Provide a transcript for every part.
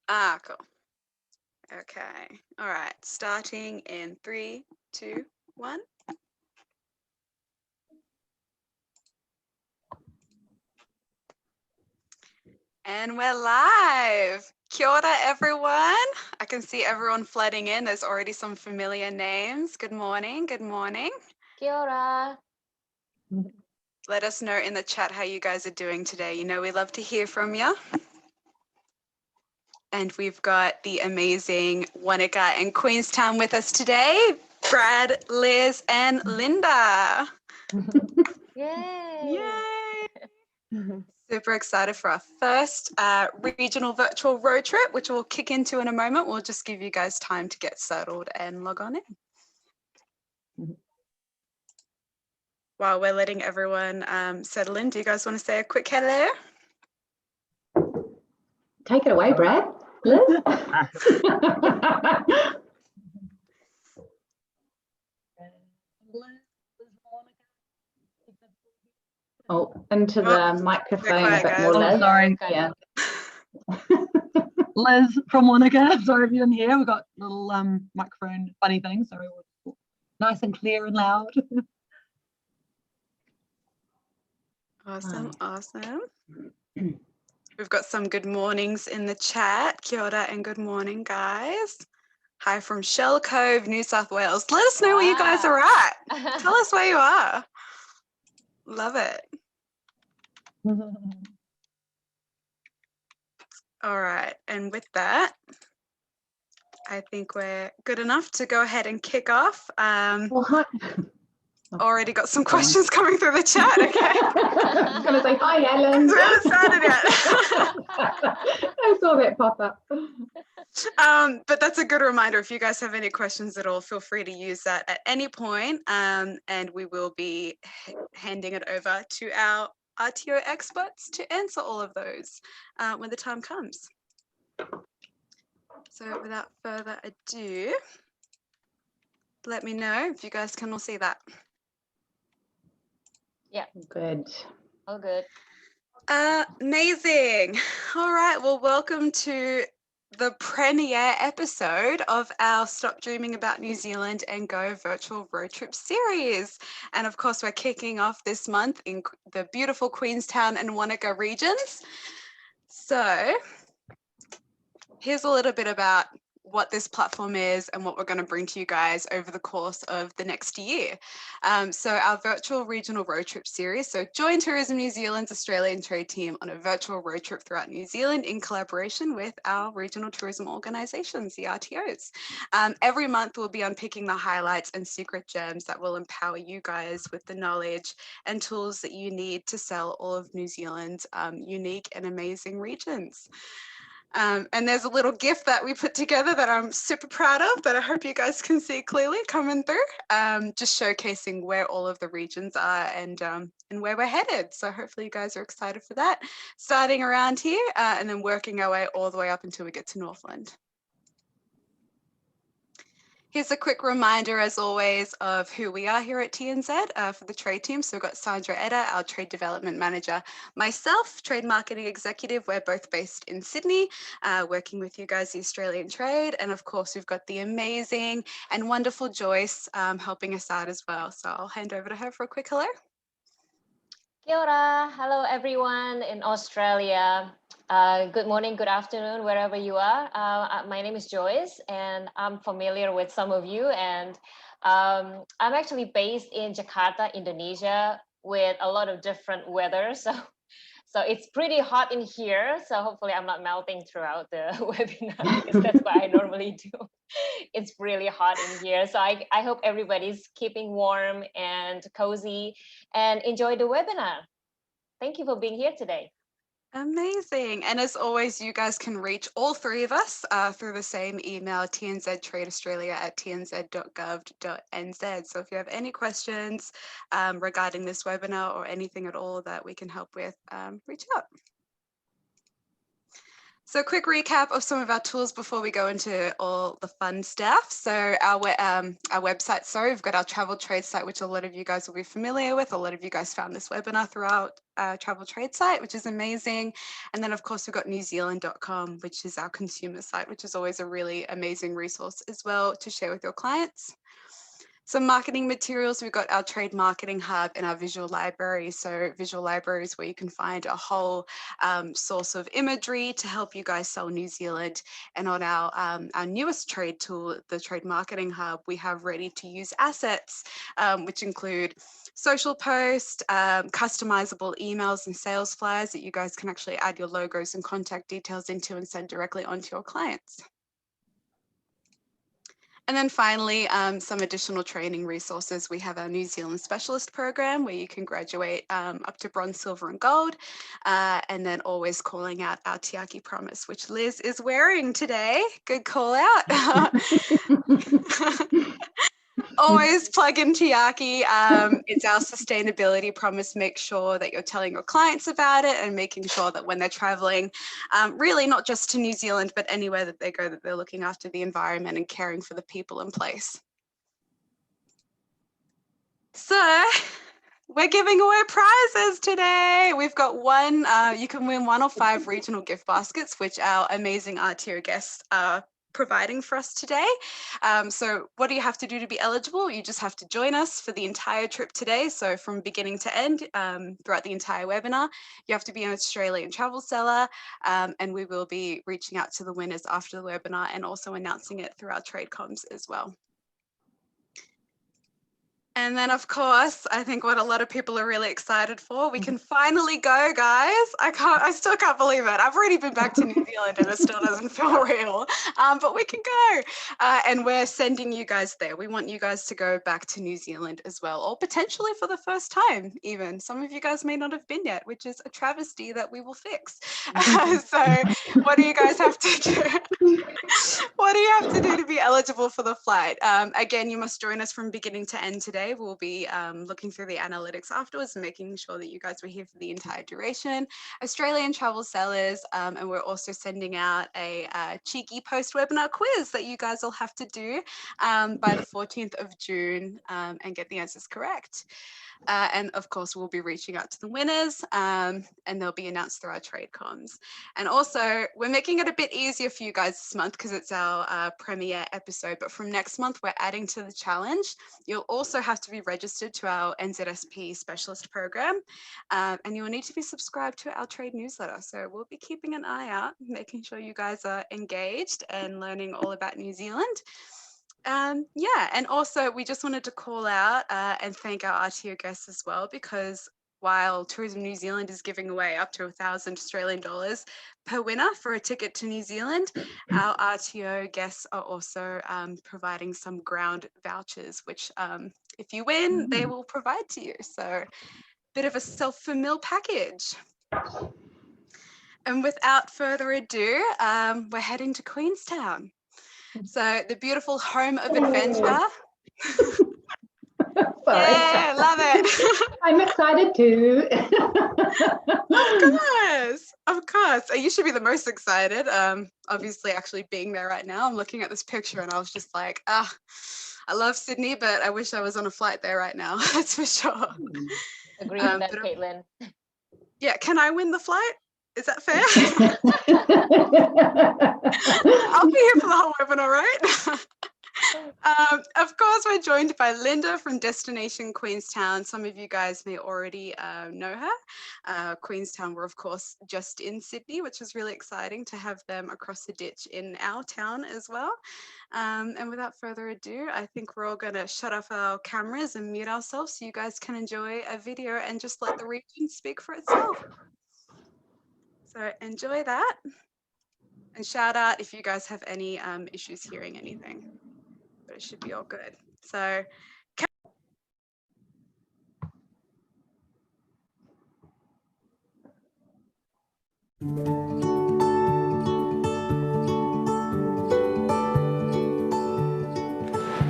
Cool. Okay. All right. Starting in 3, 2, 1. And we're live. Kia ora, everyone. I can see everyone flooding in. There's already some familiar names. Good morning. Good morning. Kia ora. Let us know in the chat how you guys are doing today. You know, we love to hear from you. And we've got the amazing Wanaka and Queenstown with us today. Brad, Liz, and Linda. Yay. Yay. Super excited for our first regional virtual road trip, which we'll kick into in a moment. We'll just give you guys time to get settled and log on in. While we're letting everyone settle in, do you guys want to say a quick hello? Take it away, Brad. Liz? Oh, into the microphone a bit more, Liz. Sorry. Yeah. Liz from Wanaka. Sorry if you didn't hear. We've got little microphone funny things. Sorry, nice and clear and loud. Awesome, awesome. We've got some good mornings in the chat. Kia ora and good morning, guys. Hi from Shell Cove, New South Wales. Let us know where you guys are at. Tell us where you are. Love it. All right, and with that, I think we're good enough to go ahead and kick off. Already got some questions coming through the chat. Okay. I was going to say hi, Ellen. We haven't started yet. I saw that pop up. But that's a good reminder. If you guys have any questions at all, feel free to use that at any point, and we will be handing it over to our RTO experts to answer all of those when the time comes. So without further ado, let me know if you guys can all see that. Yeah. Good. All good. Amazing. All right. Well, welcome to the premiere episode of our Stop Dreaming About New Zealand and Go virtual road trip series. And of course, we're kicking off this month in the beautiful Queenstown and Wanaka regions. So here's a little bit about what this platform is and what we're going to bring to you guys over the course of the next year. So our virtual regional road trip series, so join Tourism New Zealand's Australian trade team on a virtual road trip throughout New Zealand in collaboration with our regional tourism organisations, the RTOs. Every month we'll be unpicking the highlights and secret gems that will empower you guys with the knowledge and tools that you need to sell all of New Zealand's unique and amazing regions. And there's a little GIF that we put together that I'm super proud of that I hope you guys can see clearly coming through, just showcasing where all of the regions are and where we're headed. So hopefully you guys are excited for that. Starting around here and then working our way all the way up until we get to Northland. Here's a quick reminder, as always, of who we are here at TNZ for the trade team. So we've got Sandra Eder, our trade development manager, myself, trade marketing executive. We're both based in Sydney, working with you guys, the Australian trade. And of course, we've got the amazing and wonderful Joyce helping us out as well. So I'll hand over to her for a quick hello. Kia ora. Hello, everyone in Australia. Good morning, good afternoon, wherever you are. My name is Joyce, and I'm familiar with some of you. And I'm actually based in Jakarta, Indonesia, with a lot of different weather. So it's pretty hot in here. So hopefully I'm not melting throughout the webinar, because that's what I normally do. It's really hot in here. So I hope everybody's keeping warm and cozy and enjoy the webinar. Thank you for being here today. Amazing. And as always, you guys can reach all three of us through the same email, tnztradeaustralia@tnz.gov.nz. So if you have any questions regarding this webinar or anything at all that we can help with, reach out. So a quick recap of some of our tools before we go into all the fun stuff. So our website, we've got our travel trade site, which a lot of you guys will be familiar with. A lot of you guys found this webinar throughout our travel trade site, which is amazing. And then of course we've got newzealand.com, which is our consumer site, which is always a really amazing resource as well to share with your clients. Some marketing materials, we've got our trade marketing hub and our visual library. So visual library is where you can find a whole source of imagery to help you guys sell New Zealand. And on our newest trade tool, the trade marketing hub, we have ready to use assets, which include social posts, customizable emails and sales flyers that you guys can actually add your logos and contact details into and send directly onto your clients. And then finally, some additional training resources. We have our New Zealand Specialist Program where you can graduate up to bronze, silver and gold. And then always calling out our Tiaki Promise, which Liz is wearing today. Good call out. Always plug in Tiaki. It's our sustainability promise. Make sure that you're telling your clients about it and making sure that when they're traveling, really not just to New Zealand, but anywhere that they go, that they're looking after the environment and caring for the people in place. So we're giving away prizes today. We've got one, you can win 1 or 5 regional gift baskets, which our amazing RTO guests are providing for us today. So what do you have to do to be eligible? You just have to join us for the entire trip today. So from beginning to end, throughout the entire webinar, you have to be an Australian travel seller, and we will be reaching out to the winners after the webinar and also announcing it through our trade comms as well. And then, of course, I think what a lot of people are really excited for, we can finally go, guys. I still can't believe it. I've already been back to New Zealand and it still doesn't feel real, but we can go. And we're sending you guys there. We want you guys to go back to New Zealand as well, or potentially for the first time even. Some of you guys may not have been yet, which is a travesty that we will fix. So what do you guys have to do? What do you have to do to be eligible for the flight? Again, you must join us from beginning to end today. We'll be looking through the analytics afterwards and making sure that you guys were here for the entire duration. Australian travel sellers, and we're also sending out a cheeky post-webinar quiz that you guys will have to do by the 14th of June and get the answers correct. And of course, we'll be reaching out to the winners and they'll be announced through our trade comms. And also, we're making it a bit easier for you guys this month because it's our premiere episode. But from next month, we're adding to the challenge. You'll also have to be registered to our NZSP specialist program. And you'll need to be subscribed to our trade newsletter. So we'll be keeping an eye out, making sure you guys are engaged and learning all about New Zealand. Yeah, and also we just wanted to call out and thank our RTO guests as well, because while Tourism New Zealand is giving away up to 1,000 Australian dollars per winner for a ticket to New Zealand, our RTO guests are also providing some ground vouchers, which if you win, they will provide to you. So bit of a self-fulfill package. And without further ado, we're heading to Queenstown. So the beautiful home of adventure. Sorry. Yeah, love it. I'm excited too. Of course. You should be the most excited. Obviously, actually being there right now, I'm looking at this picture and I was just like, I love Sydney, but I wish I was on a flight there right now. That's for sure. Agree with that, Caitlin. Yeah, can I win the flight? Is that fair? I'll be here for the whole webinar, right? Of course, we're joined by Linda from Destination Queenstown. Some of you guys may already know her. Queenstown were, of course, just in Sydney, which is really exciting to have them across the ditch in our town as well. And without further ado, I think we're all going to shut off our cameras and mute ourselves so you guys can enjoy a video and just let the region speak for itself. So enjoy that. And shout out if you guys have any issues hearing anything. But it should be all good. So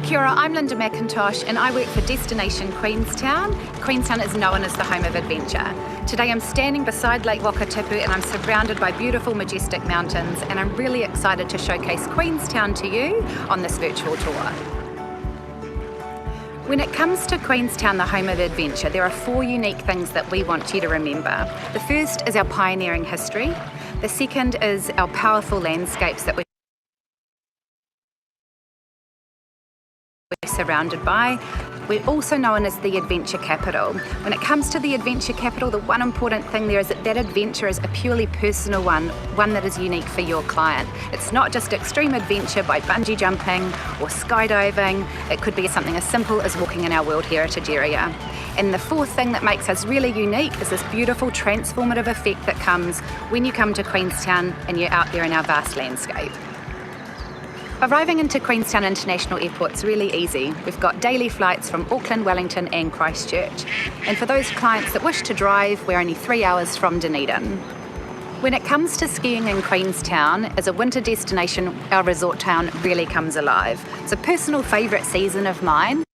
Kia ora, I'm Linda McIntosh and I work for Destination Queenstown. Queenstown is known as the home of adventure. Today I'm standing beside Lake Wanaka Tourism and I'm surrounded by beautiful, majestic mountains, and I'm really excited to showcase Queenstown to you on this virtual tour. When it comes to Queenstown, the home of adventure, there are 4 unique things that we want you to remember. The first is our pioneering history. The second is our powerful landscapes that we're surrounded by. We're also known as the adventure capital. When it comes to the adventure capital, the one important thing there is that adventure is a purely personal one that is unique for your client. It's not just extreme adventure by bungee jumping or skydiving. It could be something as simple as walking in our World Heritage Area. And the fourth thing that makes us really unique is this beautiful transformative effect that comes when you come to Queenstown and you're out there in our vast landscape. Arriving into Queenstown International Airport's really easy. We've got daily flights from Auckland, Wellington and Christchurch. And for those clients that wish to drive, we're only 3 hours from Dunedin. When it comes to skiing in Queenstown, as a winter destination, our resort town really comes alive. It's a personal favourite season of mine.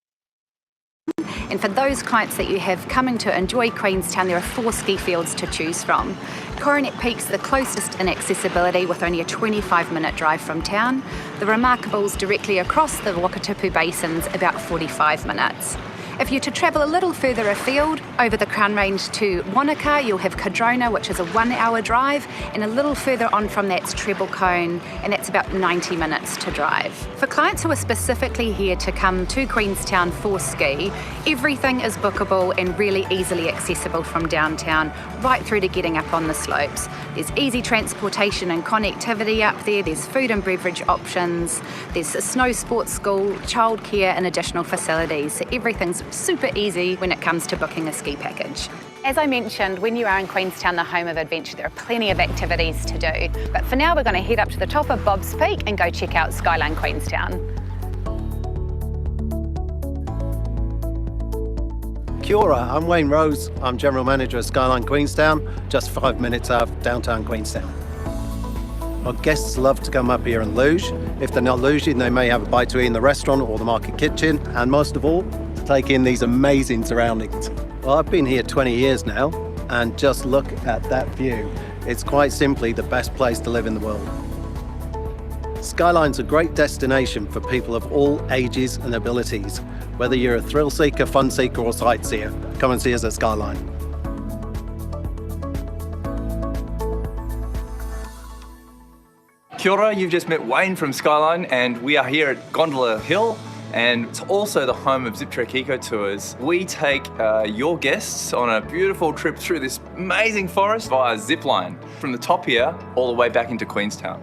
And for those clients that you have coming to enjoy Queenstown, there are 4 ski fields to choose from. Coronet Peak's the closest in accessibility with only a 25-minute drive from town. The Remarkables directly across the Wakatipu Basin's about 45 minutes. If you're to travel a little further afield, over the Crown Range to Wanaka, you'll have Cardrona, which is a 1-hour drive, and a little further on from that's Treble Cone, and that's about 90 minutes to drive. For clients who are specifically here to come to Queenstown for ski, everything is bookable and really easily accessible from downtown, right through to getting up on the slopes. There's easy transportation and connectivity up there, there's food and beverage options, there's a snow sports school, childcare and additional facilities, so everything's super easy when it comes to booking a ski package. As I mentioned, when you are in Queenstown, the home of adventure, there are plenty of activities to do. But for now, we're going to head up to the top of Bob's Peak and go check out Skyline Queenstown. Kia ora, I'm Wayne Rose. I'm General Manager of Skyline Queenstown, just 5 minutes out of downtown Queenstown. Our guests love to come up here and luge. If they're not luging, they may have a bite to eat in the restaurant or the market kitchen, and most of all, to take in these amazing surroundings. Well, I've been here 20 years now, and just look at that view. It's quite simply the best place to live in the world. Skyline's a great destination for people of all ages and abilities. Whether you're a thrill seeker, fun seeker, or sightseer, come and see us at Skyline. Kia ora, you've just met Wayne from Skyline, and we are here at Gondola Hill, and it's also the home of Zip Trek Eco Tours. We take your guests on a beautiful trip through this amazing forest via zip line from the top here all the way back into Queenstown.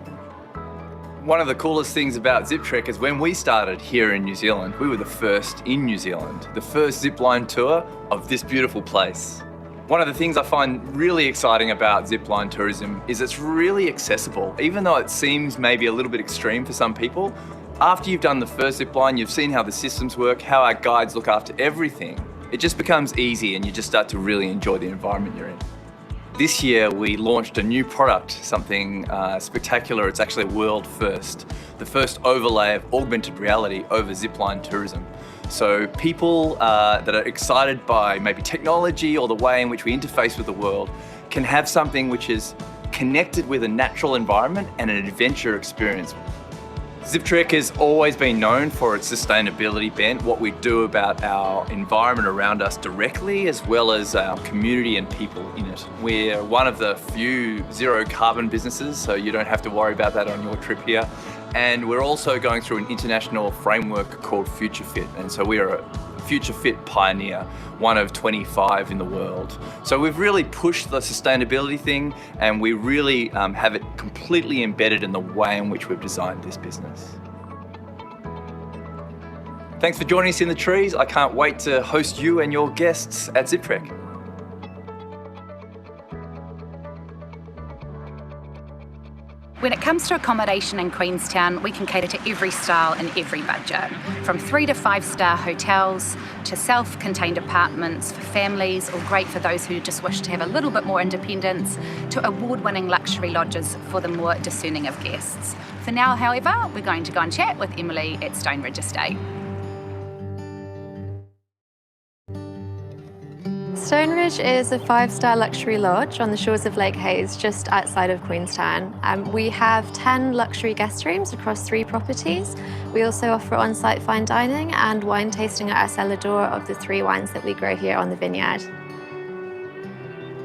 One of the coolest things about Zip Trek is when we started here in New Zealand, we were the first in New Zealand, the first zip line tour of this beautiful place. One of the things I find really exciting about zipline tourism is it's really accessible. Even though it seems maybe a little bit extreme for some people, after you've done the first zipline, you've seen how the systems work, how our guides look after everything. It just becomes easy and you just start to really enjoy the environment you're in. This year we launched a new product, something spectacular. It's actually a world first. The first overlay of augmented reality over zipline tourism. So people that are excited by maybe technology or the way in which we interface with the world can have something which is connected with a natural environment and an adventure experience. Zip Trek has always been known for its sustainability bent, what we do about our environment around us directly, as well as our community and people in it. We're one of the few zero carbon businesses, so you don't have to worry about that on your trip here. And we're also going through an international framework called Future Fit. And so we are a Future Fit pioneer, one of 25 in the world. So we've really pushed the sustainability thing, and we really have it completely embedded in the way in which we've designed this business. Thanks for joining us in the trees. I can't wait to host you and your guests at Zip Trek. When it comes to accommodation in Queenstown, we can cater to every style and every budget. From 3 to 5-star hotels to self-contained apartments for families, or great for those who just wish to have a little bit more independence, to award-winning luxury lodges for the more discerning of guests. For now, however, we're going to go and chat with Emily at Stonebridge Estate. Stonebridge is a 5-star luxury lodge on the shores of Lake Hayes, just outside of Queenstown. We have 10 luxury guest rooms across 3 properties. We also offer on-site fine dining and wine tasting at our cellar door of the 3 wines that we grow here on the vineyard.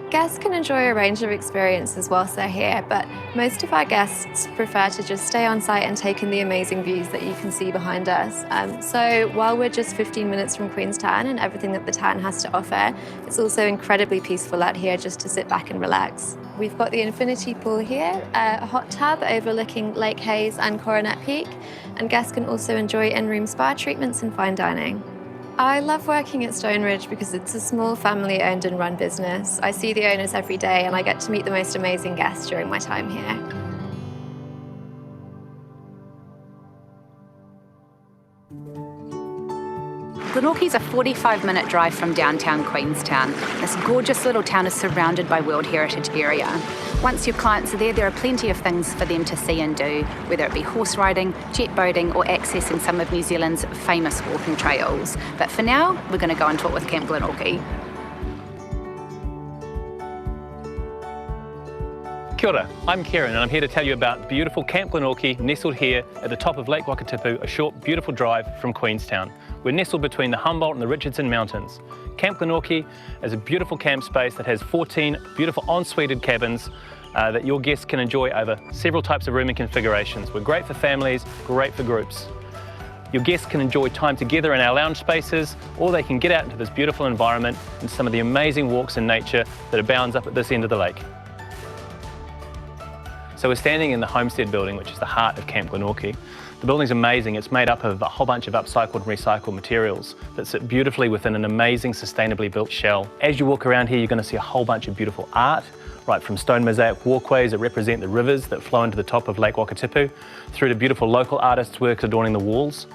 Guests can enjoy a range of experiences whilst they're here, but most of our guests prefer to just stay on site and take in the amazing views that you can see behind us. So while we're just 15 minutes from Queenstown and everything that the town has to offer, it's also incredibly peaceful out here just to sit back and relax. We've got the infinity pool here, a hot tub overlooking Lake Hayes and Coronet Peak, and guests can also enjoy in-room spa treatments and fine dining. I love working at Stonebridge because it's a small family-owned and run business. I see the owners every day and I get to meet the most amazing guests during my time here. Glenorchy's a 45-minute drive from downtown Queenstown. This gorgeous little town is surrounded by World Heritage area. Once your clients are there are plenty of things for them to see and do, whether it be horse riding, jet boating, or accessing some of New Zealand's famous walking trails. But for now, we're going to go and talk with Camp Glenorchy. Kia ora, I'm Kieran and I'm here to tell you about beautiful Camp Glenorchy, nestled here at the top of Lake Wanaka, a short, beautiful drive from Queenstown. We're nestled between the Humboldt and the Richardson Mountains. Camp Glenorchy is a beautiful camp space that has 14 beautiful en-suited cabins that your guests can enjoy over several types of rooming configurations. We're great for families, great for groups. Your guests can enjoy time together in our lounge spaces, or they can get out into this beautiful environment and some of the amazing walks in nature that abounds up at this end of the lake. So we're standing in the Homestead building, which is the heart of Camp Glenorchy. The building's amazing. It's made up of a whole bunch of upcycled and recycled materials that sit beautifully within an amazing sustainably built shell. As you walk around here, you're going to see a whole bunch of beautiful art, right from stone mosaic walkways that represent the rivers that flow into the top of Lake Wanaka, through to beautiful local artists' work adorning the walls.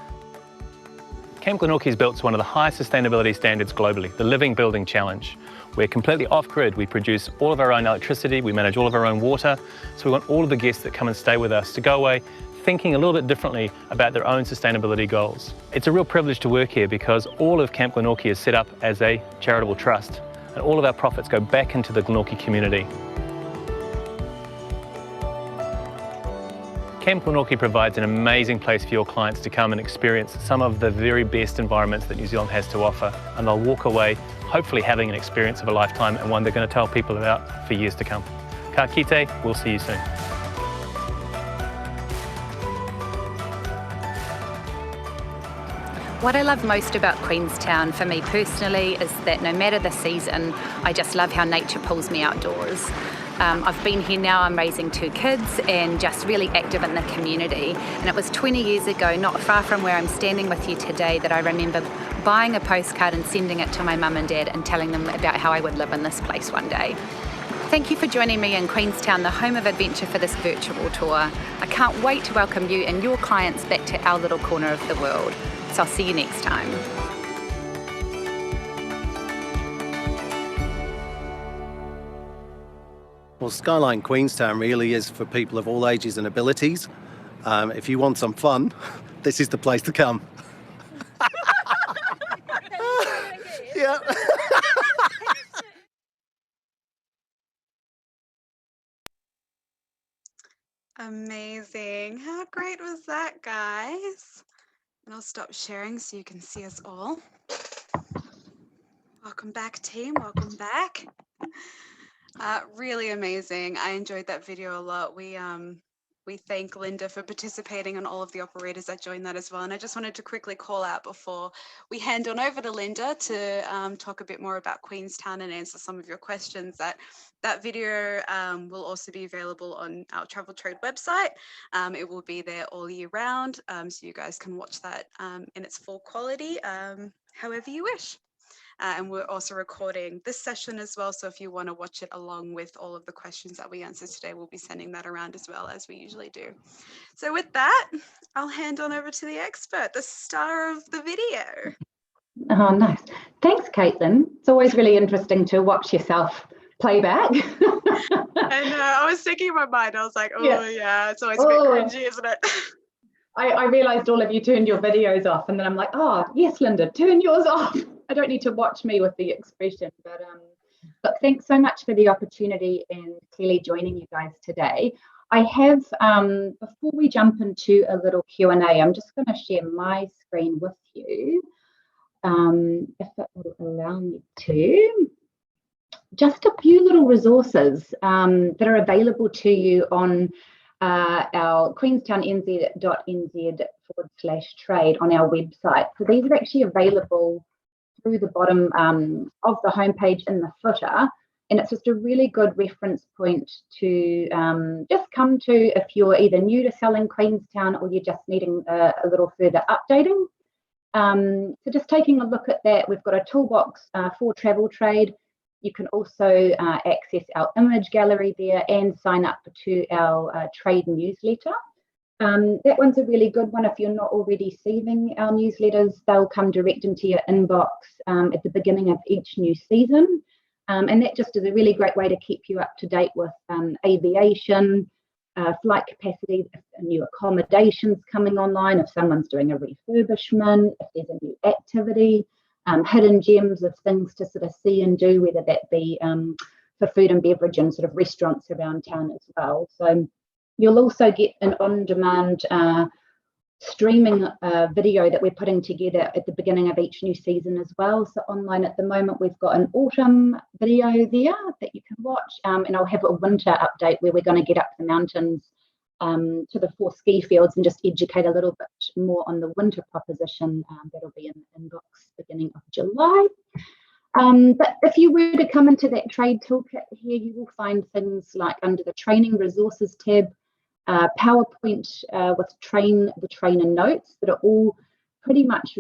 Camp Glenorchy is built to one of the highest sustainability standards globally, the Living Building Challenge. We're completely off-grid. We produce all of our own electricity, we manage all of our own water, so we want all of the guests that come and stay with us to go away thinking a little bit differently about their own sustainability goals. It's a real privilege to work here because all of Camp Glenorchy is set up as a charitable trust, and all of our profits go back into the Glenorchy community. Camp Glenorchy provides an amazing place for your clients to come and experience some of the very best environments that New Zealand has to offer, and they'll walk away hopefully having an experience of a lifetime and one they're going to tell people about for years to come. Ka kite, we'll see you soon. What I love most about Queenstown for me personally is that no matter the season, I just love how nature pulls me outdoors. I've been here now, I'm raising 2 kids and just really active in the community. And it was 20 years ago, not far from where I'm standing with you today, that I remember buying a postcard and sending it to my mum and dad and telling them about how I would live in this place one day. Thank you for joining me in Queenstown, the home of adventure, for this virtual tour. I can't wait to welcome you and your clients back to our little corner of the world. So I'll see you next time. Well, Skyline Queenstown really is for people of all ages and abilities. If you want some fun, this is the place to come. Yeah. Amazing. How great was that, guys? And I'll stop sharing so you can see us all. Welcome back, team. Welcome back. Really amazing. I enjoyed that video a lot. We thank Linda for participating and all of the operators that joined that as well. And I just wanted to quickly call out before we hand on over to Linda to talk a bit more about Queenstown and answer some of your questions, that video will also be available on our Travel Trade website. It will be there all year round, so you guys can watch that in its full quality, however you wish. And we're also recording this session as well, so if you want to watch it along with all of the questions that we answered today, we'll be sending that around as well, as we usually do. So with that, I'll hand on over to the expert, the star of the video. Oh, nice. Thanks, Caitlin. It's always really interesting to watch yourself play back. And I was thinking in my mind, I was like, oh yeah, it's always a bit cringy, isn't it? I realised all of you turned your videos off, and then I'm like, oh, yes, Linda, turn yours off. I don't need to watch me with the expression, but thanks so much for the opportunity and clearly joining you guys today. I have, before we jump into a little Q&A, I'm just going to share my screen with you, if it will allow me to. Just a few little resources that are available to you on our queenstownNZ.nz/trade on our website. So these are actually available through the bottom of the homepage in the footer, and it's just a really good reference point to just come to if you're either new to selling Queenstown or you're just needing a little further updating. So just taking a look at that, we've got a toolbox for travel trade. You can also access our image gallery there and sign up to our trade newsletter. That one's a really good one. If you're not already receiving our newsletters, they'll come direct into your inbox at the beginning of each new season. And that just is a really great way to keep you up to date with aviation, flight capacity, if new accommodations coming online, if someone's doing a refurbishment, if there's a new activity, hidden gems of things to sort of see and do, whether that be for food and beverage and sort of restaurants around town as well. So you'll also get an on-demand streaming video that we're putting together at the beginning of each new season as well. So online at the moment, we've got an autumn video there that you can watch, and I'll have a winter update where we're going to get up the mountains to the 4 ski fields and just educate a little bit more on the winter proposition. That'll be in the inbox beginning of July. But if you were to come into that trade toolkit here, you will find things like under the training resources tab, PowerPoint with the trainer notes that are all pretty much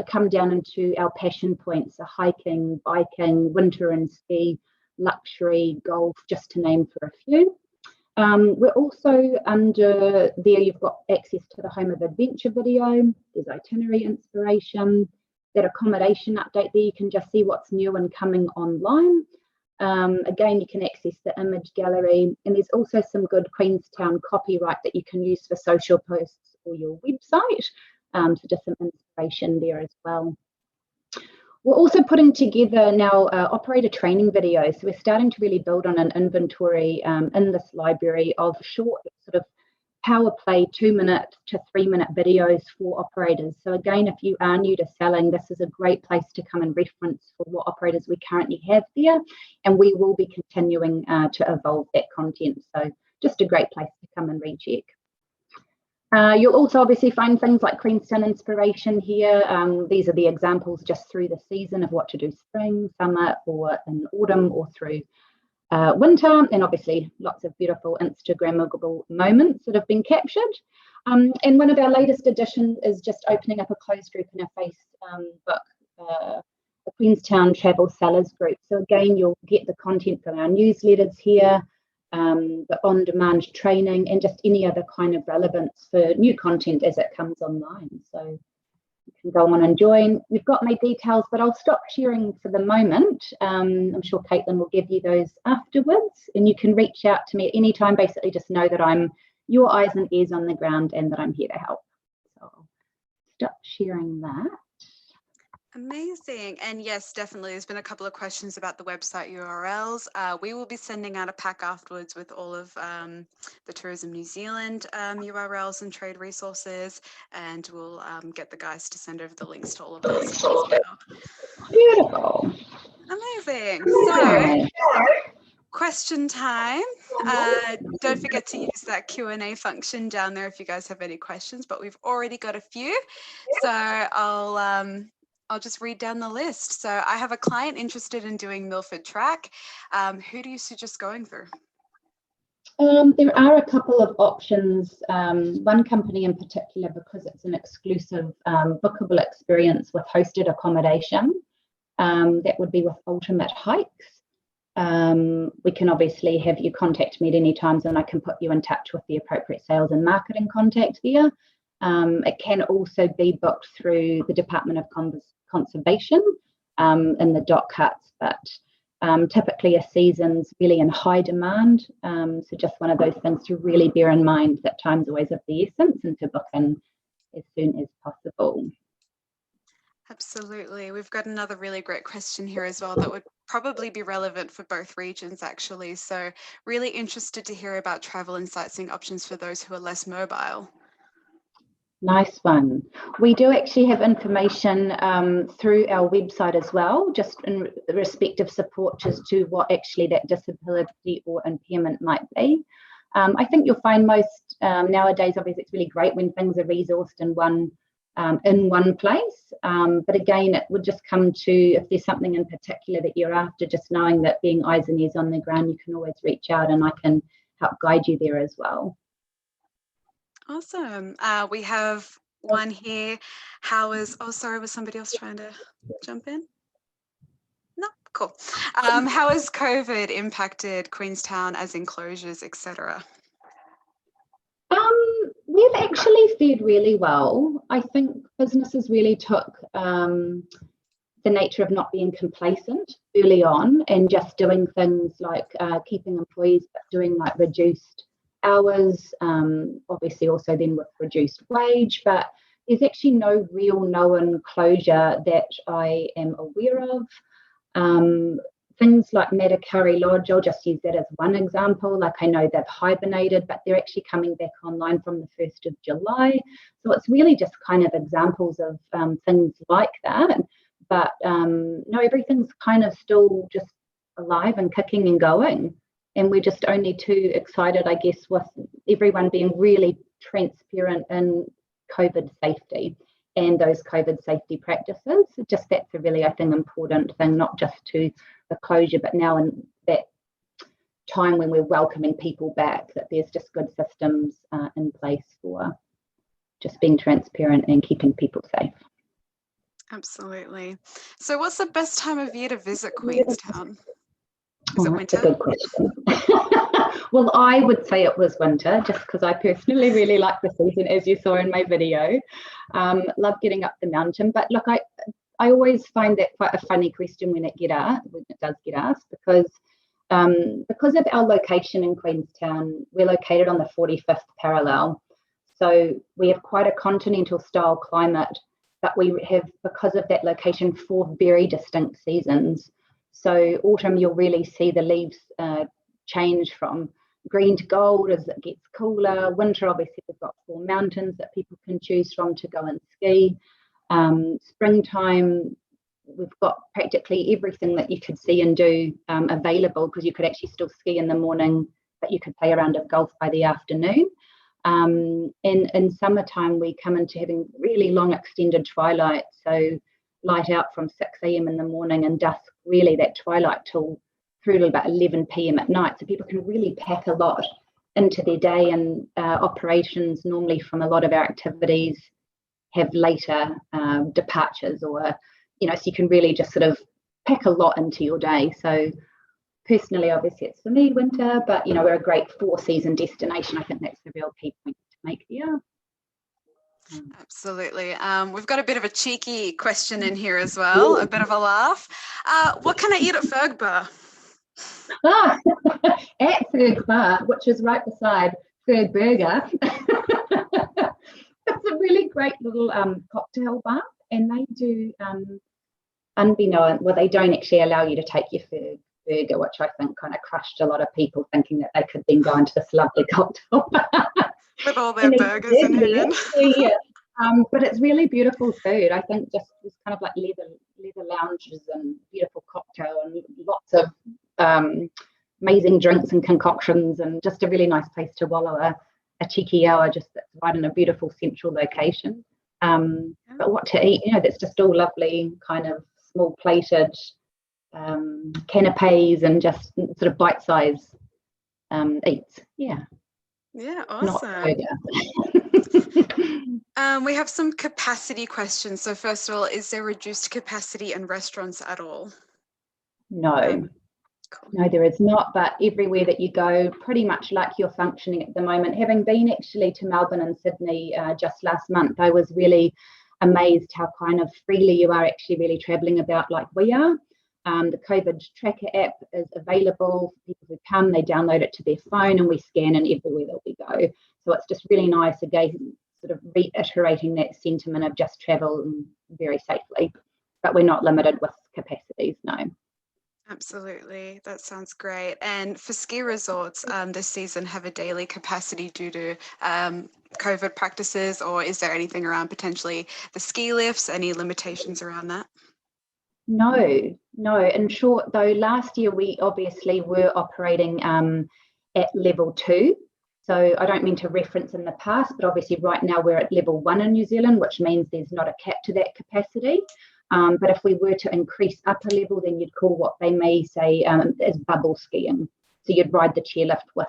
come down into our passion points, so hiking, biking, winter and ski, luxury, golf, just to name for a few. We're also under there, you've got access to the Home of Adventure video, there's itinerary inspiration, that accommodation update there, you can just see what's new and coming online. Again, you can access the image gallery, and there's also some good Queenstown copyright that you can use for social posts or your website, so just some inspiration there as well. We're also putting together now operator training videos. So we're starting to really build on an inventory in this library of short sort of power play 2-minute to 3-minute videos for operators. So again, if you are new to selling, this is a great place to come and reference for what operators we currently have there. And we will be continuing to evolve that content. So just a great place to come and recheck. You'll also obviously find things like Queenstown inspiration here. These are the examples just through the season of what to do spring, summer, or in autumn, or through winter, and obviously lots of beautiful Instagrammable moments that have been captured. And one of our latest additions is just opening up a closed group in our Facebook, the Queenstown Travel Sellers Group. So again, you'll get the content from our newsletters here, the on-demand training, and just any other kind of relevance for new content as it comes online. So you can go on and join. We've got my details, but I'll stop sharing for the moment. I'm sure Caitlin will give you those afterwards, and you can reach out to me at any time. Basically, just know that I'm your eyes and ears on the ground and that I'm here to help. So I'll stop sharing that. Amazing. And yes, definitely, there's been a couple of questions about the website URLs. We will be sending out a pack afterwards with all of the Tourism New Zealand URLs and trade resources, and we'll get the guys to send over the links to all of those as well. Beautiful. Amazing. So, question time. Don't forget to use that Q&A function down there if you guys have any questions, but we've already got a few. So I'll just read down the list. So I have a client interested in doing Milford Track. Who do you suggest going through? There are a couple of options. One company in particular, because it's an exclusive bookable experience with hosted accommodation, that would be with Ultimate Hikes. We can obviously have you contact me at any times, and I can put you in touch with the appropriate sales and marketing contact there. It can also be booked through the Department of Conservation in the dock huts, but typically a season's really in high demand. So just one of those things to really bear in mind, that time's always of the essence, and to book in as soon as possible. Absolutely. We've got another really great question here as well that would probably be relevant for both regions, actually. So really interested to hear about travel and sightseeing options for those who are less mobile. Nice one. We do actually have information through our website as well, just in respect of support as to what actually that disability or impairment might be. I think you'll find most nowadays, obviously it's really great when things are resourced in one place. But again, it would just come to, if there's something in particular that you're after, just knowing that being eyes and ears on the ground, you can always reach out and I can help guide you there as well. Awesome. We have one here. Was somebody else trying to jump in? No, cool. How has COVID impacted Queenstown, as enclosures, etc.? We've actually fared really well. I think businesses really took the nature of not being complacent early on and just doing things like keeping employees, but doing like reduced hours, obviously also then with reduced wage, but there's actually no real known closure that I am aware of. Things like Matakari Lodge, I'll just use that as one example. Like I know they've hibernated, but they're actually coming back online from the 1st of July. So it's really just kind of examples of things like that. But no, everything's kind of still just alive and kicking and going. And we're just only too excited, I guess, with everyone being really transparent in COVID safety and those COVID safety practices. Just that's a really, I think, important thing, not just to the closure, but now in that time when we're welcoming people back, that there's just good systems in place for just being transparent and keeping people safe. Absolutely. So what's the best time of year to visit Queenstown? Is it winter? That's a good question. Well, I would say it was winter, just because I personally really like the season, as you saw in my video. Love getting up the mountain. But look, I always find that quite a funny question when it does get asked, because of our location in Queenstown, we're located on the 45th parallel. So we have quite a continental style climate, but we have, because of that location, 4 very distinct seasons. So autumn, you'll really see the leaves change from green to gold as it gets cooler. Winter, obviously, we've got 4 mountains that people can choose from to go and ski. Springtime, we've got practically everything that you could see and do available, because you could actually still ski in the morning, but you could play a round of golf by the afternoon. In summertime, we come into having really long extended twilight, so light out from 6 a.m. in the morning and dusk, really that twilight till through to about 11 p.m. at night. So people can really pack a lot into their day, and operations normally from a lot of our activities have later departures, or, so you can really just sort of pack a lot into your day. So personally, obviously it's for me winter, but we're a great 4-season destination. I think that's the real key point to make there. Absolutely. We've got a bit of a cheeky question in here as well, a bit of a laugh. What can I eat at Fergbar? At Fergbar, which is right beside Ferg Burger. It's a really great little cocktail bar, and they do unbeknown, well, they don't actually allow you to take your Ferg Burger, which I think kind of crushed a lot of people, thinking that they could then go into this lovely cocktail bar. With all their burgers in hand. Yeah. But it's really beautiful food. I think just it's kind of like leather lounges and beautiful cocktail and lots of amazing drinks and concoctions, and just a really nice place to wallow a cheeky hour, just that's right in a beautiful central location. But what to eat, that's just all lovely, kind of small plated canapes and just sort of bite-sized eats. Yeah, awesome. We have some capacity questions. So first of all, is there reduced capacity in restaurants at all? No. Cool. No, there is not, but everywhere that you go, pretty much like you're functioning at the moment. Having been actually to Melbourne and Sydney just last month, I was really amazed how kind of freely you are actually really travelling about like we are. The COVID tracker app is available for people who come, they download it to their phone, and we scan in everywhere that we go. So it's just really nice, again, sort of reiterating that sentiment of just travel very safely. but we're not limited with capacities, no. Absolutely, that sounds great. And for ski resorts this season, have a daily capacity due to COVID practices, or is there anything around potentially the ski lifts, any limitations around that? No. In short, though, last year we obviously were operating at level 2. So I don't mean to reference in the past, but obviously right now we're at level 1 in New Zealand, which means there's not a cap to that capacity. But if we were to increase up a level, then you'd call what they may say as bubble skiing. So you'd ride the chairlift with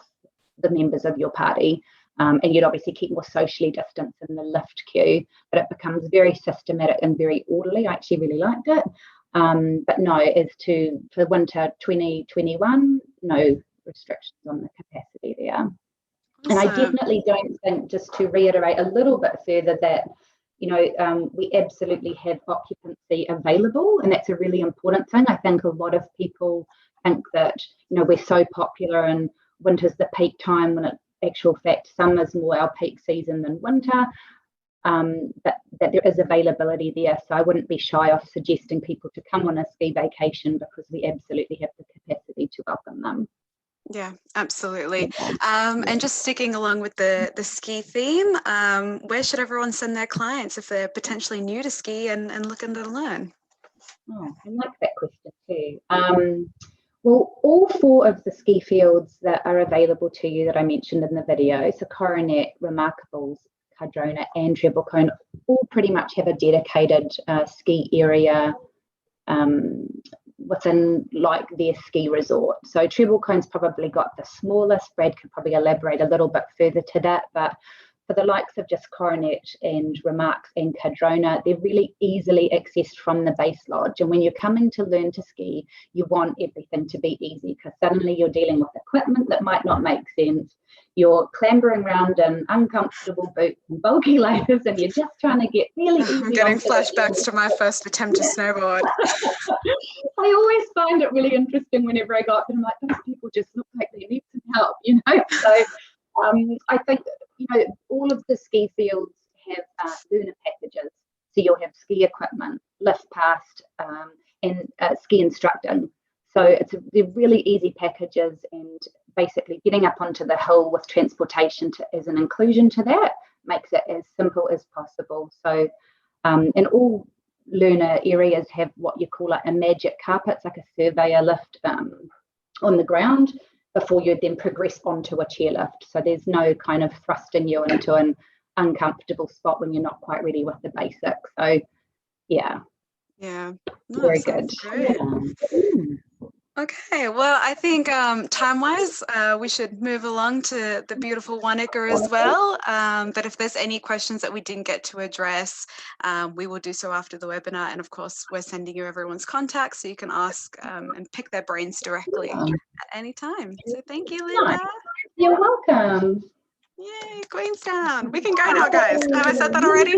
the members of your party, and you'd obviously keep more socially distanced in the lift queue, but it becomes very systematic and very orderly. I actually really liked it. But no, for winter 2021, no restrictions on the capacity there. Awesome. And I definitely don't think, just to reiterate a little bit further, that we absolutely have occupancy available, and that's a really important thing. I think a lot of people think that we're so popular and winter's the peak time, when in actual fact summer's more our peak season than winter. But that there is availability there, so I wouldn't be shy of suggesting people to come on a ski vacation, because we absolutely have the capacity to welcome them. Yeah, absolutely. And just sticking along with the ski theme, where should everyone send their clients if they're potentially new to ski and looking to learn? Oh, I like that question too. Well, all 4 of the ski fields that are available to you that I mentioned in the video, so Coronet, Remarkables, Cardrona and Treble Cone, all pretty much have a dedicated ski area within like their ski resort. So Treble Cone's probably got the smallest. Brad could probably elaborate a little bit further to that, but for the likes of just Coronet and Remarks and Cardrona, they're really easily accessed from the base lodge. And when you're coming to learn to ski, you want everything to be easy, because suddenly you're dealing with equipment that might not make sense. You're clambering around in uncomfortable boots and bulky layers, and you're just trying to get really easy. I'm getting flashbacks to my first attempt to snowboard. I always find it really interesting whenever I go up and I'm like, those people just look like they need some help, So I think, all of the ski fields have learner packages. So you'll have ski equipment, lift past, and ski instructing. So they're really easy packages, and basically getting up onto the hill with transportation as an inclusion to that makes it as simple as possible. So and all learner areas have what you call a magic carpet. It's like a surveyor lift on the ground before you then progress onto a chairlift. So there's no kind of thrusting you into an uncomfortable spot when you're not quite ready with the basics. So yeah. Yeah. Very good. Great. Okay, well, I think time-wise, we should move along to the beautiful Wanaka as well. But if there's any questions that we didn't get to address, we will do so after the webinar. And of course, we're sending you everyone's contacts so you can ask and pick their brains directly at any time. So thank you, Linda. You're welcome. Yay, Queenstown. We can go now, guys. Have I said that already?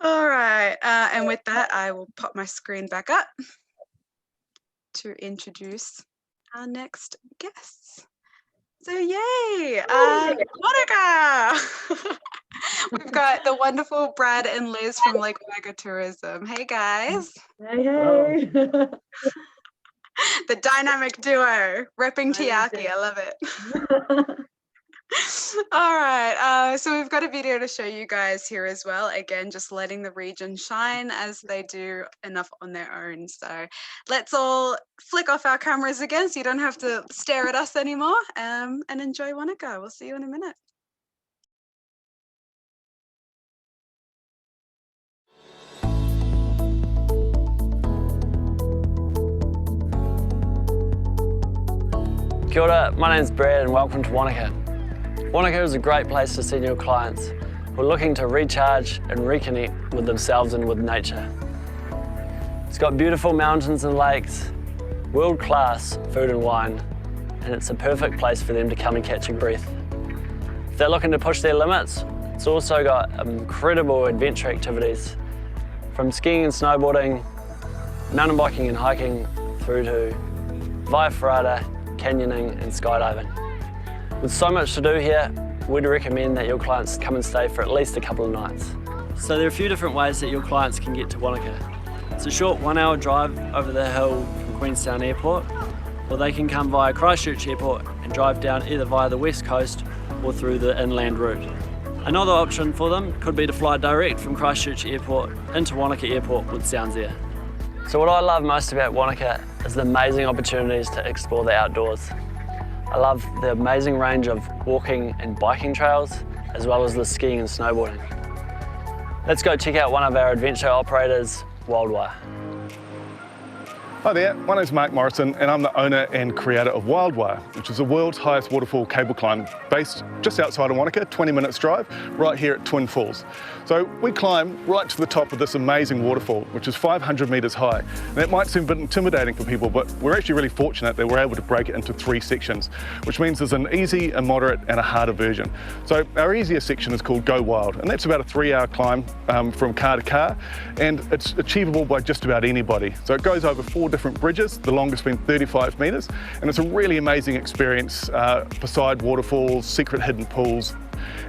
All right, and with that, I will pop my screen back up to introduce our next guests. So yay, Wanaka! We've got the wonderful Brad and Liz from Lake Wanaka Tourism. Hey guys. Hey. The dynamic duo, repping Tiaki, I love it. All right, so we've got a video to show you guys here as well. Again, just letting the region shine as they do enough on their own. So let's all flick off our cameras again so you don't have to stare at us anymore, and enjoy Wanaka. We'll see you in a minute. Kia ora, my name's Brad and welcome to Wanaka. Wanaka is a great place to see new clients who are looking to recharge and reconnect with themselves and with nature. It's got beautiful mountains and lakes, world-class food and wine, and it's a perfect place for them to come and catch a breath. If they're looking to push their limits, it's also got incredible adventure activities, from skiing and snowboarding, mountain biking and hiking, through to via ferrata, canyoning and skydiving. With so much to do here, we'd recommend that your clients come and stay for at least a couple of nights. So there are a few different ways that your clients can get to Wanaka. It's a short 1 hour drive over the hill from Queenstown Airport, or they can come via Christchurch Airport and drive down either via the west coast or through the inland route. Another option for them could be to fly direct from Christchurch Airport into Wanaka Airport with Sounds Air. So what I love most about Wanaka is the amazing opportunities to explore the outdoors. I love the amazing range of walking and biking trails, as well as the skiing and snowboarding. Let's go check out one of our adventure operators, Wildwire. Hi there, my name's Mark Morrison and I'm the owner and creator of Wildwire, which is the world's highest waterfall cable climb based just outside of Wanaka, 20 minutes drive, right here at Twin Falls. So we climb right to the top of this amazing waterfall, which is 500 metres high. And that might seem a bit intimidating for people, but we're actually really fortunate that we're able to break it into 3 sections, which means there's an easy, a moderate and a harder version. So our easier section is called Go Wild, and that's about a 3-hour climb from car to car, and it's achievable by just about anybody. So it goes over 4 different bridges, the longest being 35 metres, and it's a really amazing experience beside waterfalls, secret hidden pools.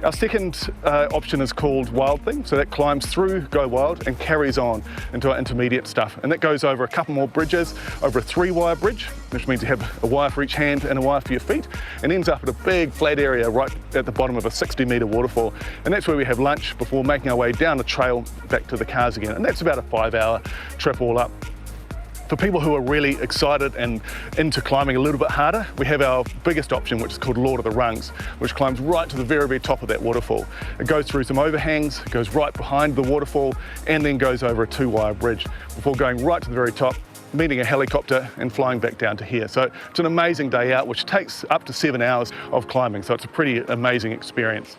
Our second option is called Wild Thing, so that climbs through Go Wild and carries on into our intermediate stuff, and that goes over a couple more bridges, over a 3-wire bridge, which means you have a wire for each hand and a wire for your feet, and ends up at a big flat area right at the bottom of a 60-metre waterfall, and that's where we have lunch before making our way down the trail back to the cars again, and that's about a 5-hour trip all up. For people who are really excited and into climbing a little bit harder, we have our biggest option, which is called Lord of the Rungs, which climbs right to the very, very top of that waterfall. It goes through some overhangs, goes right behind the waterfall, and then goes over a 2-wire bridge before going right to the very top, meeting a helicopter and flying back down to here. So it's an amazing day out, which takes up to 7 hours of climbing, so it's a pretty amazing experience.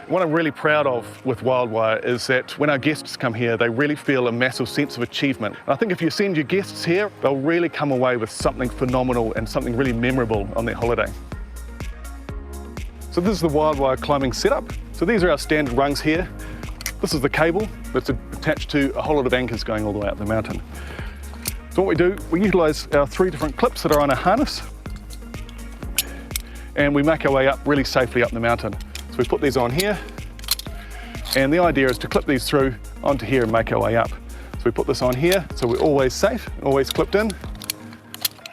What I'm really proud of with Wildwire is that when our guests come here, they really feel a massive sense of achievement. And I think if you send your guests here, they'll really come away with something phenomenal and something really memorable on their holiday. So this is the Wildwire climbing setup. So these are our standard rungs here. This is the cable that's attached to a whole lot of anchors going all the way up the mountain. So what we do, we utilise our 3 different clips that are on a harness, and we make our way up really safely up the mountain. So we put these on here, and the idea is to clip these through onto here and make our way up. So we put this on here, so we're always safe, always clipped in.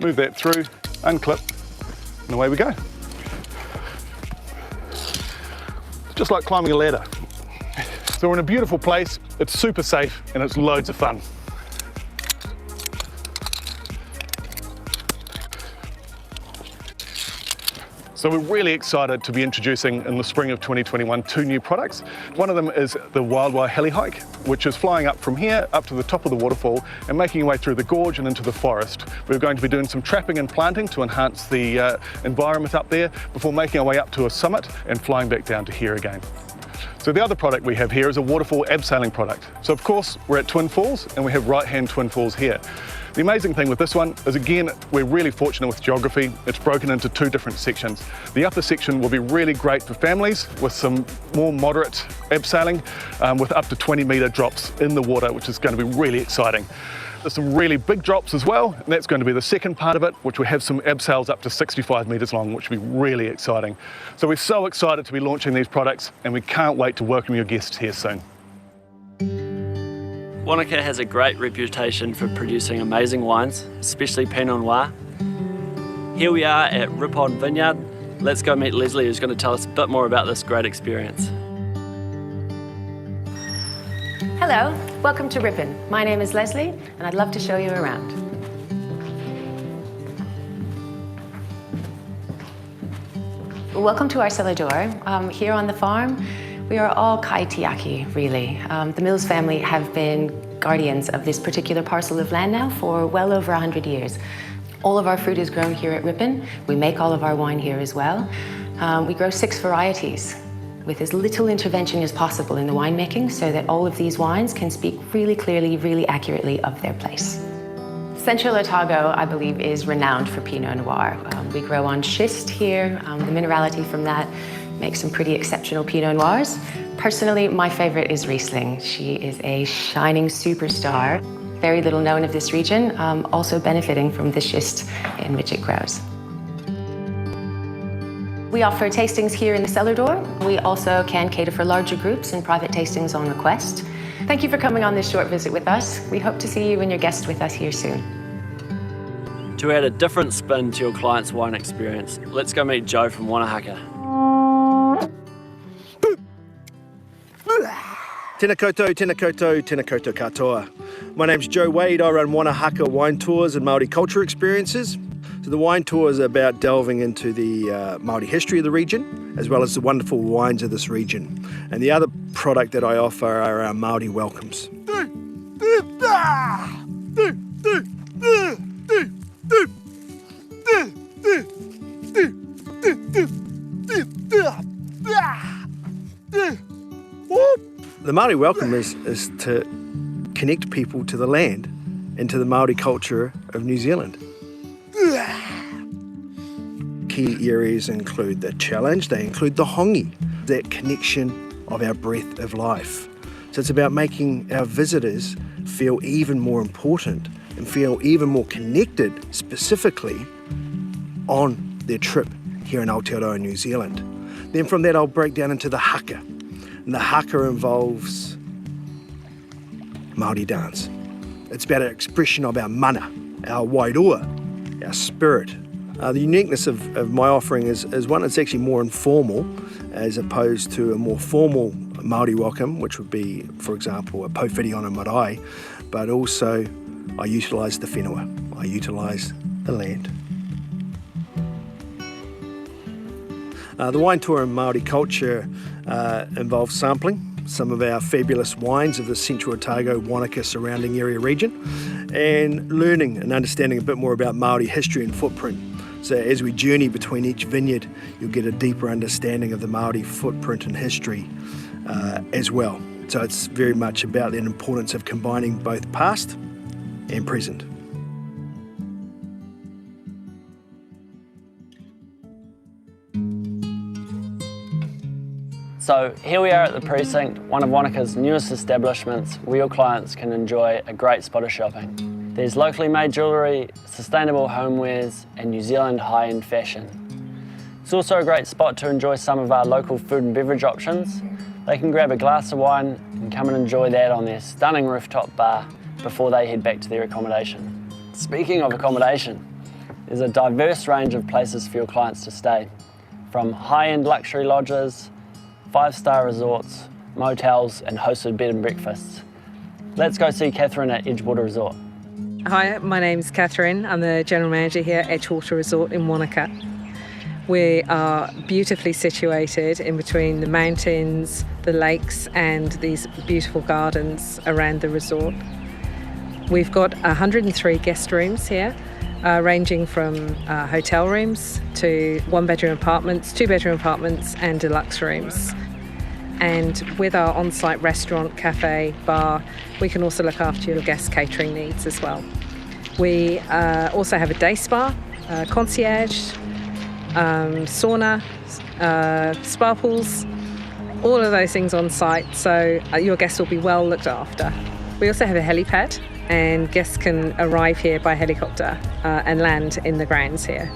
Move that through, unclip, and away we go. Just like climbing a ladder. So we're in a beautiful place, it's super safe, and it's loads of fun. So we're really excited to be introducing in the spring of 2021 2 new products. One of them is the Wildwire Heli Hike, which is flying up from here up to the top of the waterfall and making your way through the gorge and into the forest. We're going to be doing some trapping and planting to enhance the environment up there before making our way up to a summit and flying back down to here again. So the other product we have here is a waterfall abseiling product. So of course we're at Twin Falls and we have right-hand Twin Falls here. The amazing thing with this one is, again, we're really fortunate with geography. It's broken into 2 different sections. The upper section will be really great for families with some more moderate abseiling with up to 20-metre drops in the water, which is going to be really exciting. There's some really big drops as well, and that's going to be the second part of it, which we have some abseils up to 65 metres long, which will be really exciting. So we're so excited to be launching these products, and we can't wait to welcome your guests here soon. Wanaka has a great reputation for producing amazing wines, especially Pinot Noir. Here we are at Ripon Vineyard. Let's go meet Leslie, who's going to tell us a bit more about this great experience. Hello, welcome to Ripon. My name is Leslie, and I'd love to show you around. Welcome to our cellar door. Here on the farm, we are all kaitiaki, really. The Mills family have been guardians of this particular parcel of land now for well over 100 years. All of our fruit is grown here at Ripon. We make all of our wine here as well. We grow 6 varieties with as little intervention as possible in the winemaking so that all of these wines can speak really clearly, really accurately of their place. Central Otago, I believe, is renowned for Pinot Noir. We grow on schist here. The minerality from that makes some pretty exceptional Pinot Noirs. Personally, my favorite is Riesling. She is a shining superstar. Very little known of this region, also benefiting from the schist in which it grows. We offer tastings here in the cellar door. We also can cater for larger groups and private tastings on request. Thank you for coming on this short visit with us. We hope to see you and your guests with us here soon. To add a different spin to your client's wine experience, let's go meet Joe from Wanaka. Tēnā koutou, tēnā koutou, tēnā koutou katoa. My name's Joe Wade. I run Wanaka wine tours and Māori culture experiences. So the wine tour is about delving into the Māori history of the region, as well as the wonderful wines of this region. And the other product that I offer are our Māori welcomes. The Māori welcome is to connect people to the land and to the Māori culture of New Zealand. Key areas include the challenge, they include the hongi, that connection of our breath of life. So it's about making our visitors feel even more important and feel even more connected specifically on their trip here in Aotearoa, New Zealand. Then from that I'll break down into the haka. And the haka involves Māori dance. It's about an expression of our mana, our wairua, our spirit. The uniqueness of my offering is one that's actually more informal as opposed to a more formal Māori welcome, which would be, for example, a pauwhiri on a marae, but also I utilise the whenua, I utilise the land. The wine tour in Māori culture involves sampling some of our fabulous wines of the Central Otago, Wanaka surrounding area region, and learning and understanding a bit more about Māori history and footprint. So as we journey between each vineyard, you'll get a deeper understanding of the Māori footprint and history as well. So it's very much about the importance of combining both past and present. So here we are at the precinct, one of Wanaka's newest establishments where your clients can enjoy a great spot of shopping. There's locally made jewellery, sustainable homewares and New Zealand high-end fashion. It's also a great spot to enjoy some of our local food and beverage options. They can grab a glass of wine and come and enjoy that on their stunning rooftop bar before they head back to their accommodation. Speaking of accommodation, there's a diverse range of places for your clients to stay, from high-end luxury lodges, 5-star resorts, motels and hosted bed and breakfasts. Let's go see Catherine at Edgewater Resort. Hi, my name's Catherine. I'm the General Manager here at Edgewater Resort in Wanaka. We are beautifully situated in between the mountains, the lakes and these beautiful gardens around the resort. We've got 103 guest rooms here, ranging from hotel rooms to 1-bedroom apartments, 2-bedroom apartments and deluxe rooms. And with our on-site restaurant, cafe, bar, we can also look after your guest catering needs as well. We also have a day spa, concierge, sauna, spa pools, all of those things on site, so your guests will be well looked after. We also have a helipad, and guests can arrive here by helicopter and land in the grounds here.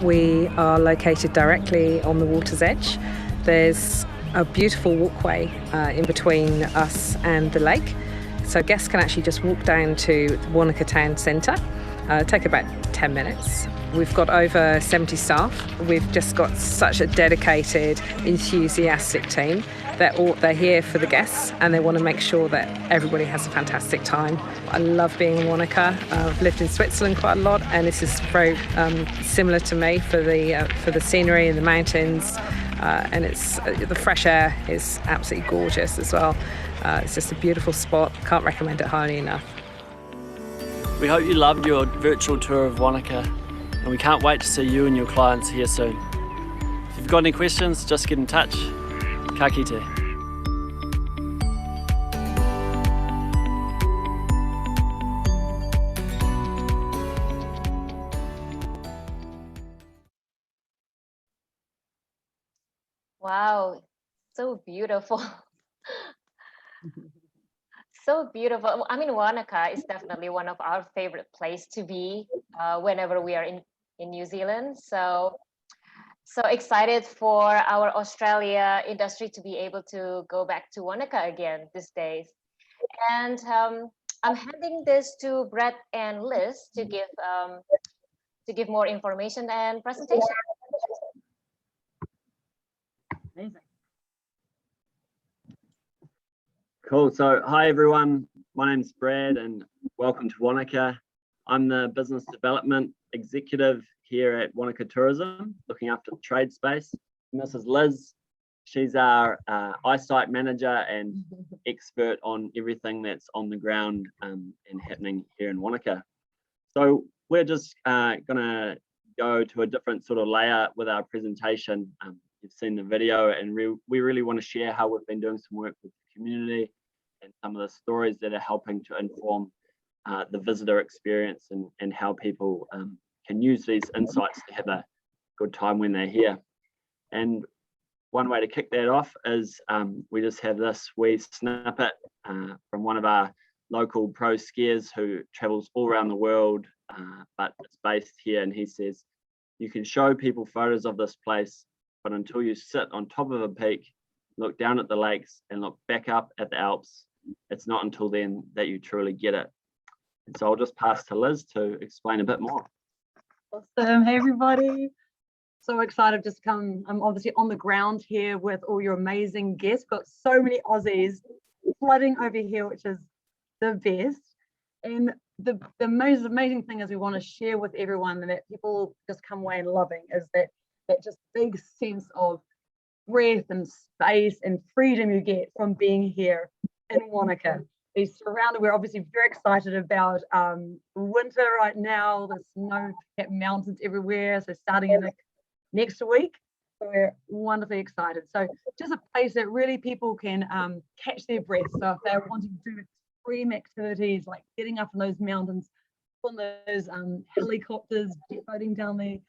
We are located directly on the water's edge. There's a beautiful walkway in between us and the lake, so guests can actually just walk down to the Wanaka Town Centre. Take about 10 minutes. We've got over 70 staff. We've just got such a dedicated, enthusiastic team. They're here for the guests and they want to make sure that everybody has a fantastic time. I love being in Wanaka. I've lived in Switzerland quite a lot, and this is very similar to me for the scenery and the mountains. And the fresh air is absolutely gorgeous as well. It's just a beautiful spot. Can't recommend it highly enough. We hope you loved your virtual tour of Wanaka, and we can't wait to see you and your clients here soon. If you've got any questions, just get in touch. Ka kite. Wow, so beautiful. So beautiful. I mean, Wanaka is definitely one of our favorite places to be whenever we are in New Zealand. So so excited for our Australia industry to be able to go back to Wanaka again these days. And I'm handing this to Brett and Liz to give more information and presentation. Amazing. Cool. So hi everyone, my name's Brad and welcome to Wanaka. I'm the business development executive here at Wanaka Tourism, looking after the trade space. And this is Liz. She's our eyesight manager and expert on everything that's on the ground and happening here in Wanaka. So we're just gonna go to a different sort of layer with our presentation. You've seen the video, and we really want to share how we've been doing some work with the community and some of the stories that are helping to inform the visitor experience and how people can use these insights to have a good time when they're here. And one way to kick that off is we just have this wee snippet from one of our local pro skiers who travels all around the world, but it's based here, and he says, you can show people photos of this place, but until you sit on top of a peak, look down at the lakes and look back up at the Alps, it's not until then that you truly get it. And so I'll just pass to Liz to explain a bit more. Awesome. Hey everybody. So excited just to come. I'm obviously on the ground here with all your amazing guests. Got so many Aussies flooding over here, which is the best. And the most amazing thing is we want to share with everyone that people just come away loving is that just big sense of breath and space and freedom you get from being here in Wanaka. We're obviously very excited about winter right now. There's snow-capped mountains everywhere. So starting in next week, we're wonderfully excited. So just a place that really people can catch their breath. So if they're wanting to do extreme activities like getting up in those mountains, on those helicopters, floating down the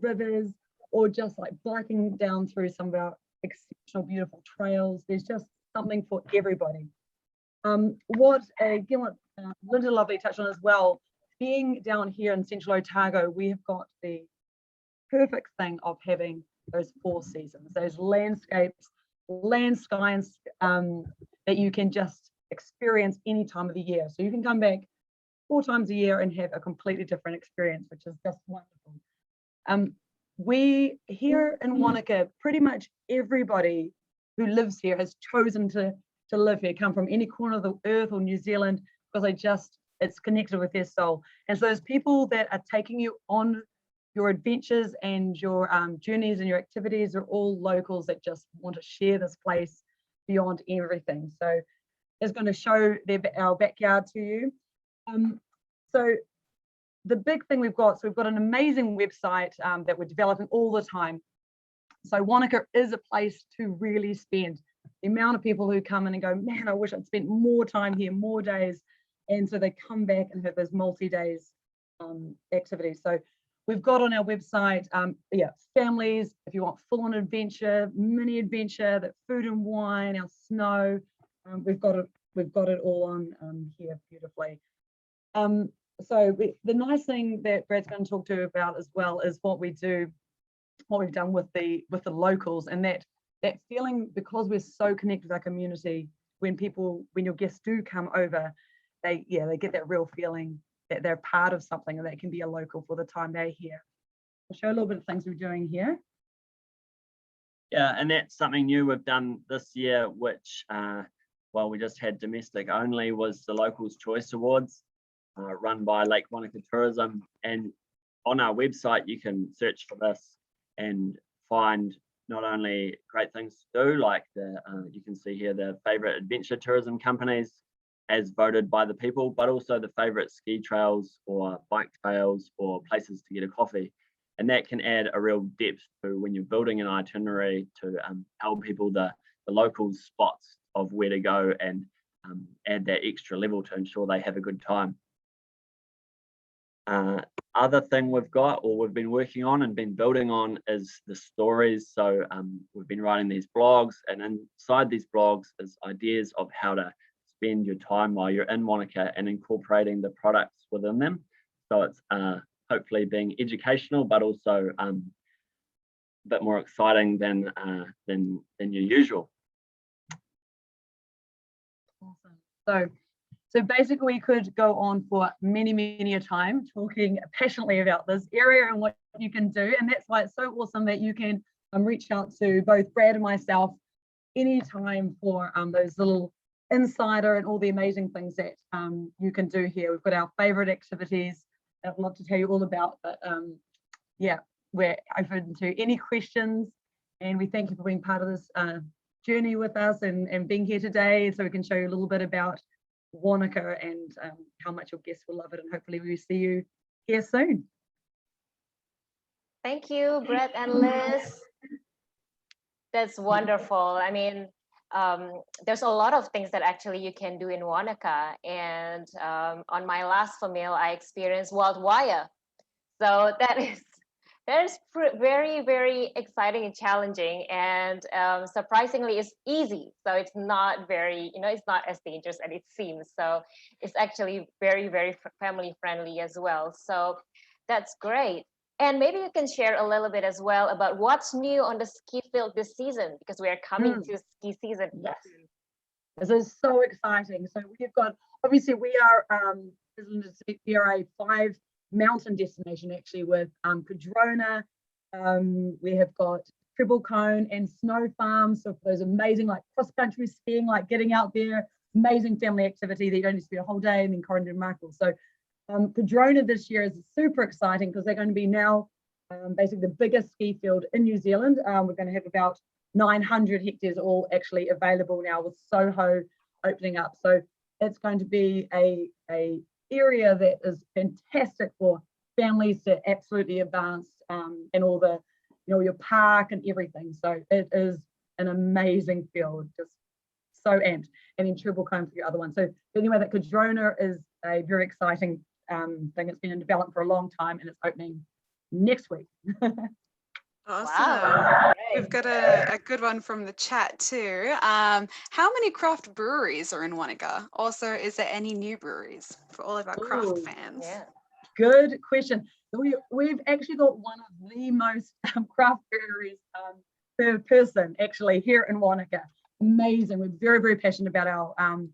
rivers, or just like biking down through some of our exceptional, beautiful trails. There's just something for everybody. What Linda Lovely touched on as well, being down here in Central Otago, we have got the perfect thing of having those 4 seasons, those landscapes, land, sky, and that you can just experience any time of the year. So you can come back 4 times a year and have a completely different experience, which is just wonderful. We here in Wanaka, pretty much everybody who lives here has chosen to live here, come from any corner of the earth or New Zealand, because it's connected with their soul. And so those people that are taking you on your adventures and your journeys and your activities are all locals that just want to share this place beyond everything. So it's going to show our backyard to you. So the big thing we've got an amazing website that we're developing all the time. So Wanaka is a place to really spend. The amount of people who come in and go, man, I wish I'd spent more time here, more days. And so they come back and have those multi-days activities. So we've got on our website, families, if you want full-on adventure, mini adventure, that food and wine, our snow, we've got it all on here beautifully. So the nice thing that Brad's going to talk to you about as well is what we've done with the locals, and that feeling, because we're so connected with our community, when your guests do come over, they get that real feeling that they're part of something and they can be a local for the time they're here. I'll show a little bit of things we're doing here. Yeah, and that's something new we've done this year, which we just had domestic only, was the Locals Choice Awards, run by Lake Wanaka Tourism. And on our website, you can search for this and find not only great things to do, like you can see here the favorite adventure tourism companies as voted by the people, but also the favorite ski trails or bike trails or places to get a coffee. And that can add a real depth to when you're building an itinerary to tell people the local spots of where to go and add that extra level to ensure they have a good time. Other thing we've got, or we've been working on and been building on, is the stories. So we've been writing these blogs, and inside these blogs is ideas of how to spend your time while you're in Wanaka and incorporating the products within them. So it's hopefully being educational, but also bit more exciting than your usual. Awesome. So basically we could go on for many a time talking passionately about this area and what you can do, and that's why it's so awesome that you can reach out to both Brad and myself anytime for those little insider and all the amazing things that you can do here. We've got our favorite activities that I'd love to tell you all about, but yeah, we're open to any questions, and we thank you for being part of this journey with us and being here today, so we can show you a little bit about Wanaka and how much your guests will love it, and hopefully we'll see you here soon. Thank you, Brett and Liz. That's wonderful. I mean, there's a lot of things that actually you can do in Wanaka, and on my last famil, I experienced wild wire. So that is very exciting and challenging, and surprisingly it's easy, so it's not very, it's not as dangerous as it seems. So it's actually very family friendly as well, so that's great. And maybe you can share a little bit as well about what's new on the ski field this season, because we are coming to ski season. Yes, this is so exciting. So we've got, obviously we are a 5 mountain destination actually with Cadrona. We have got Triple Cone and Snow Farms, so for those amazing like cross-country skiing, like getting out there, amazing family activity that you don't need to be a whole day, and then Correndon Markle. So Cadrona this year is super exciting because they're going to be now basically the biggest ski field in New Zealand. We're going to have about 900 hectares all actually available now, with Soho opening up. So it's going to be a area that is fantastic for families to absolutely advance, and all the, your park and everything. So it is an amazing field, just so amped. And then Triple Cone for the other one. So anyway, that Cadrona is a very exciting thing. It's been in development for a long time, and it's opening next week. Awesome. Wow. We've got a good one from the chat too. How many craft breweries are in Wanaka? Also, is there any new breweries for all of our craft fans? Yeah. Good question. We've actually got one of the most craft breweries per person actually here in Wanaka. Amazing. We're very passionate about our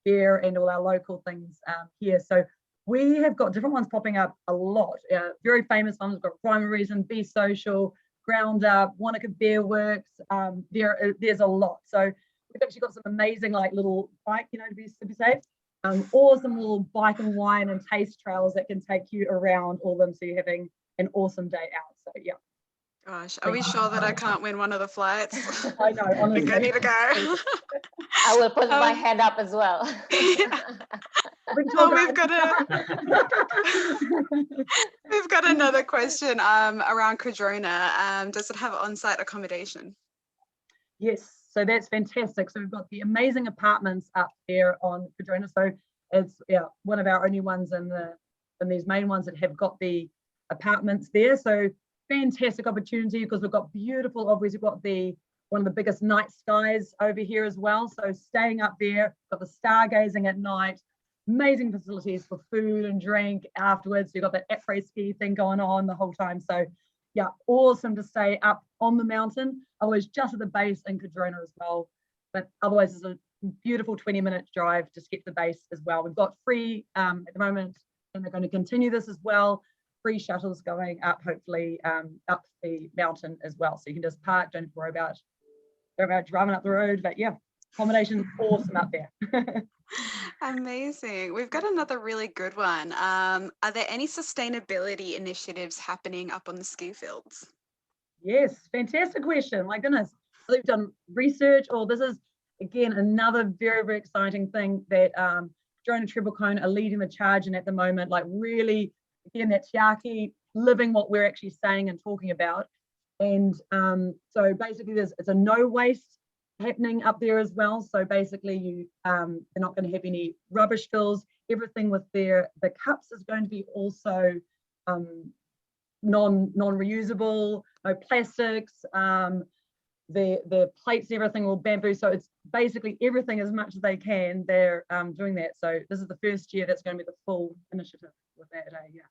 beer and all our local things here. So we have got different ones popping up a lot. Very famous ones. We've got Rhyme Reason, Be Social, Ground Up, Wanaka Beer Works. There's a lot. So we've actually got some amazing like little bike, to be super safe. Awesome little bike and wine and taste trails that can take you around all of them, so you're having an awesome day out. So yeah. Gosh, are we sure that I can't win one of the flights? I know, honestly. I think I need to go. I will put my hand up as well. We've got another question around Cadrona. Does it have on-site accommodation? Yes, so that's fantastic. So we've got the amazing apartments up there on Cadrona. So it's one of our only ones in these main ones that have got the apartments there. So fantastic opportunity, because we've got beautiful, obviously we've got one of the biggest night skies over here as well. So staying up there, got the stargazing at night, amazing facilities for food and drink afterwards. You've got that après ski thing going on the whole time. So yeah, awesome to stay up on the mountain. Otherwise, just at the base in Cadrona as well. But otherwise, it's a beautiful 20-minute drive to get to the base as well. We've got free at the moment, and they're going to continue this as well. Free shuttles going up, hopefully up the mountain as well. So you can just park, don't worry about driving up the road. But yeah, accommodation awesome up there. Amazing. We've got another really good one. Are there any sustainability initiatives happening up on the ski fields? Yes, fantastic question. My goodness, we've done research. This is again another very exciting thing that Joan and Triple Cone are leading the charge in at the moment. Like really, again, that Tiaki, living what we're actually saying and talking about. And so basically, it's a no waste happening up there as well. So basically, they're not going to have any rubbish fills. Everything with the cups is going to be also non-reusable, no plastics. The plates, everything will bamboo. So it's basically everything as much as they can. They're doing that. So this is the first year that's going to be the full initiative with that. Yeah.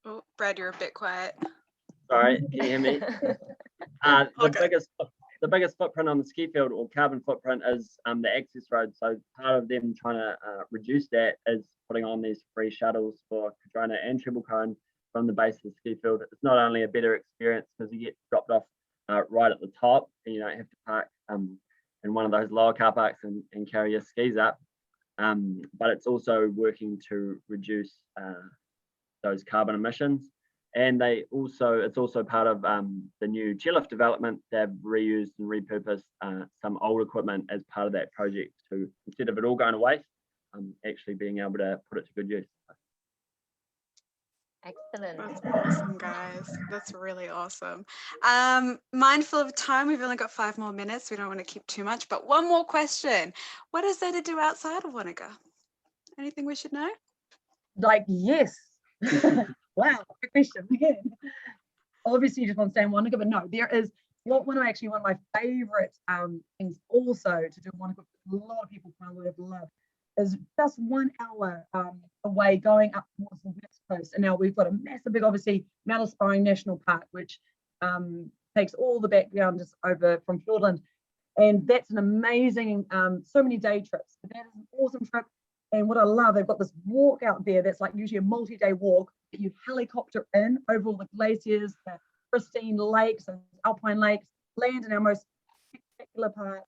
Oh, Brad, you're a bit quiet. Sorry, can you hear me? The biggest footprint on the ski field, or carbon footprint, is the access road. So part of them trying to reduce that is putting on these free shuttles for Cardrona and Treble Cone from the base of the ski field. It's not only a better experience because you get dropped off right at the top, and you don't have to park in one of those lower car parks and carry your skis up, but it's also working to reduce those carbon emissions. And it's also part of the new chairlift development. They've reused and repurposed some old equipment as part of that project to, instead of it all going to waste, actually being able to put it to good use. Excellent. That's awesome, guys. That's really awesome. Mindful of time, we've only got 5 more minutes. We don't want to keep too much, but one more question. What is there to do outside of Wanaka? Anything we should know? Yes. Wow, good question. Obviously, you just want to stay in Wanaka, but no, there is one of my favorite things also to do in Wanaka. A lot of people probably have loved is just 1 hour away, going up towards the west coast. And now we've got a massive big, obviously, Mount Aspiring National Park, which takes all the background just over from Fiordland. And that's an amazing, so many day trips. But that is an awesome trip. And what I love, they've got this walk out there that's like usually a multi-day walk that you helicopter in over all the glaciers, the pristine lakes and alpine lakes, land in our most spectacular part,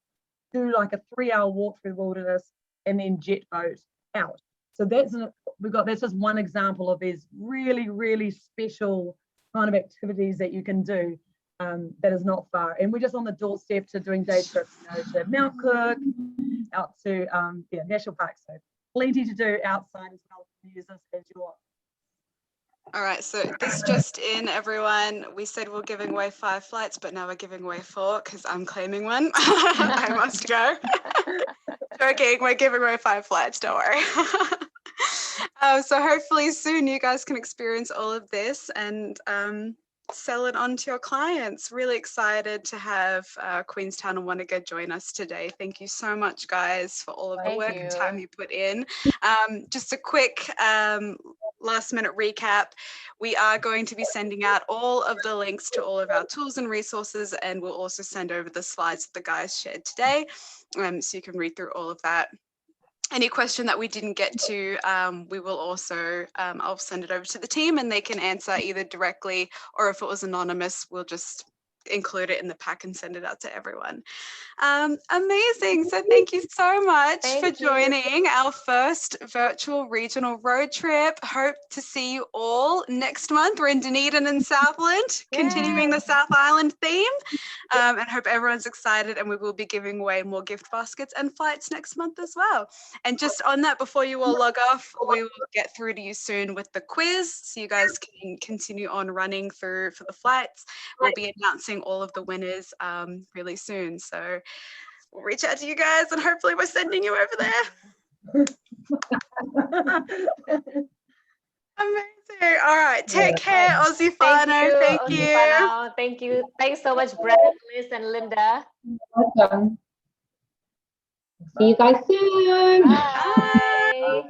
do like a 3-hour walk through the wilderness, and then jet boat out. So that's just one example of these really, really special kind of activities that you can do that is not far. And we're just on the doorstep to doing day trips, to Mount Cook, out to national parks. So plenty to do outside as well. Use this as your. All right, so this just in, everyone. We said we're giving away 5 flights, but now we're giving away 4 because I'm claiming one. I must go. Joking, we're giving away 5 flights, don't worry. So hopefully soon you guys can experience all of this and sell it on to your clients. Really excited to have Queenstown and Wanaka join us today. Thank you so much, guys, for all of the work and time you put in. Just a quick last minute recap. We are going to be sending out all of the links to all of our tools and resources, and we'll also send over the slides that the guys shared today, so you can read through all of that. Any question that we didn't get to, we will also, I'll send it over to the team and they can answer either directly, or if it was anonymous, we'll just include it in the pack and send it out to everyone. Amazing. So thank you so much for joining our first virtual regional road trip. Hope to see you all next month. We're in Dunedin and Southland, continuing the South Island theme, and hope everyone's excited, and we will be giving away more gift baskets and flights next month as well. And just on that, before you all log off, we will get through to you soon with the quiz, so you guys can continue on running through for the flights. We'll be announcing all of the winners really soon, so we'll reach out to you guys and hopefully we're sending you over there. Amazing. All right, take care, Aussie Whānau. Thank you. Thank you. Thanks so much, Brad, Liz, and Linda. Welcome. See you guys soon. Bye.